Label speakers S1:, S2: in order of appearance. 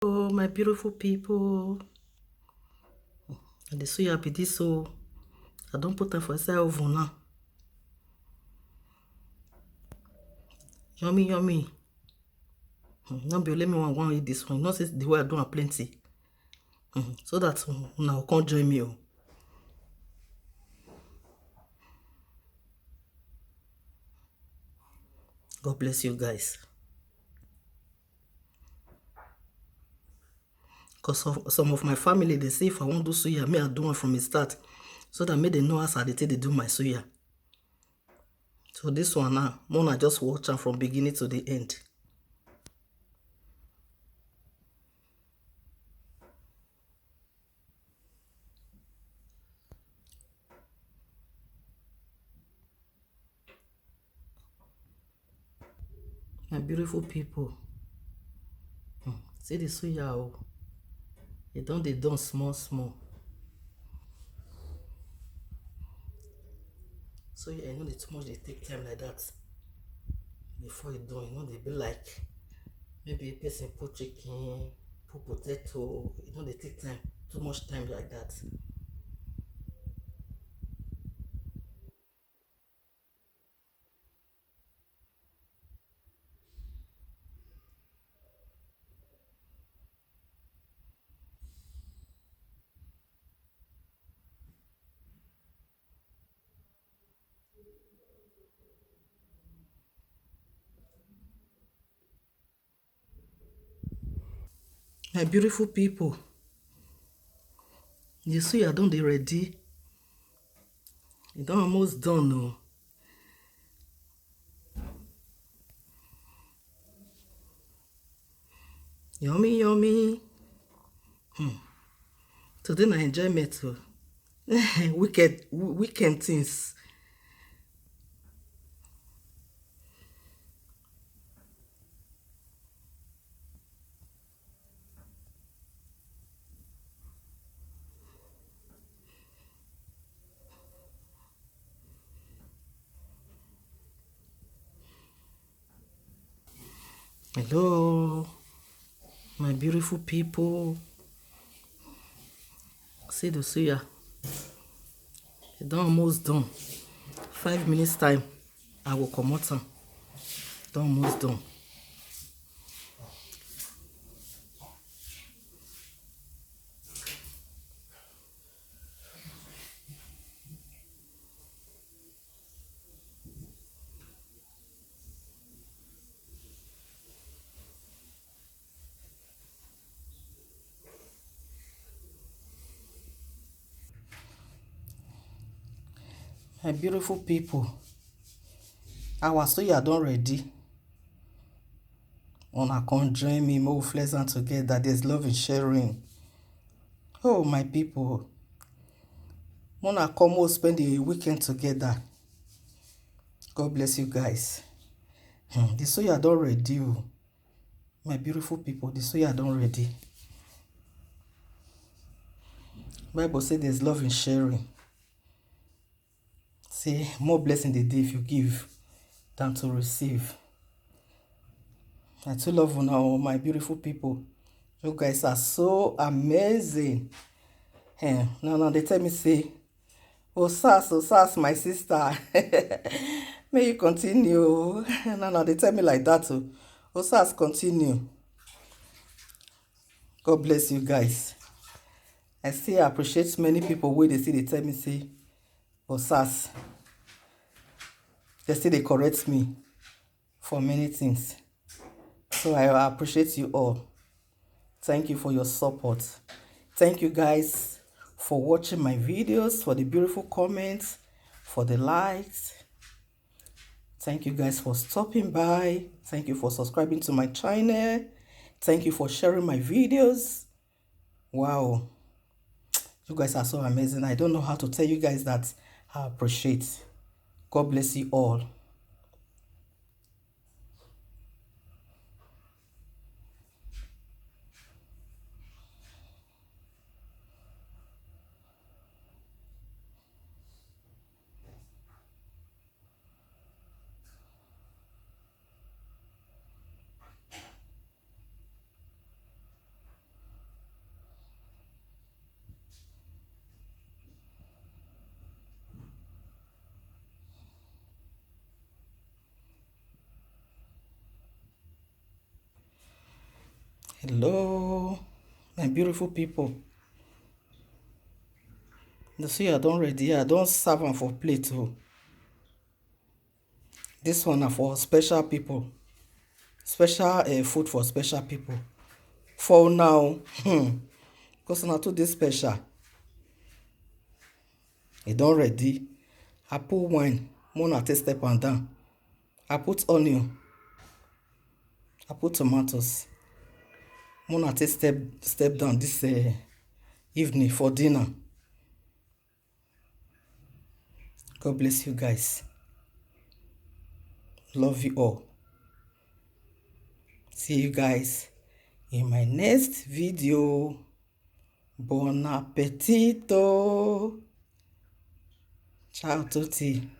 S1: Oh, my beautiful people. And the suya be this so I don't put them for inside oven now. Yummy, yummy. Not be let me want eat this one. You know, say the way I do am plenty. So that now can't join me. Oh. God bless you guys. Because some of my family, they say if I want to do suya, me I do one from the start. So that make they know as I they do my suya. So this one now, Mona just watch am from beginning to the end. My beautiful people. See the suya oh. It don't they done small small. So you know the too much they take time like that. Before you do, you know they be like maybe a person put chicken, put potato, you know they take time, too much time like that. My beautiful people, the suya don dey ready. E don almost done oh. Yummy yummy. Today na enjoyment oh. Weekend things. Hello, my beautiful people. See the suya. E don almost done. 5 minutes time, I will comot am. Don almost done. My beautiful people, our suya don ready. Una come join me, make we flex am together. There's love in sharing. Oh, my people. Una come, we'll spend the weekend together. God bless you guys. The suya don ready. Oh. My beautiful people, the suya don ready. Bible say there's love in sharing. Say more blessing the day if you give than to receive. I too love you now, my beautiful people. You guys are so amazing. Now they tell me say, oh Sas, my sister. May you continue. Now they tell me like that too. Oh Sas, continue. God bless you guys. I still appreciate many people where they see they tell me say, oh Sas. They still they correct me for many things. So I appreciate you all. Thank you for your support. Thank you guys for watching my videos, for the beautiful comments, for the likes. Thank you guys for stopping by. Thank you for subscribing to my channel. Thank you for sharing my videos. Wow. You guys are so amazing. I don't know how to tell you guys that I appreciate. God bless you all. Hello, my beautiful people. You see, I don't ready. I don't serve am for plate. Oh, this one are for special people. Special food for special people. For now, because na too dey special. E don ready. I put wine. Mona take step am down. I put onion. I put tomatoes. Mona take step down this evening for dinner. God bless you guys. Love you all. See you guys in my next video. Bon appetito. Ciao tutti.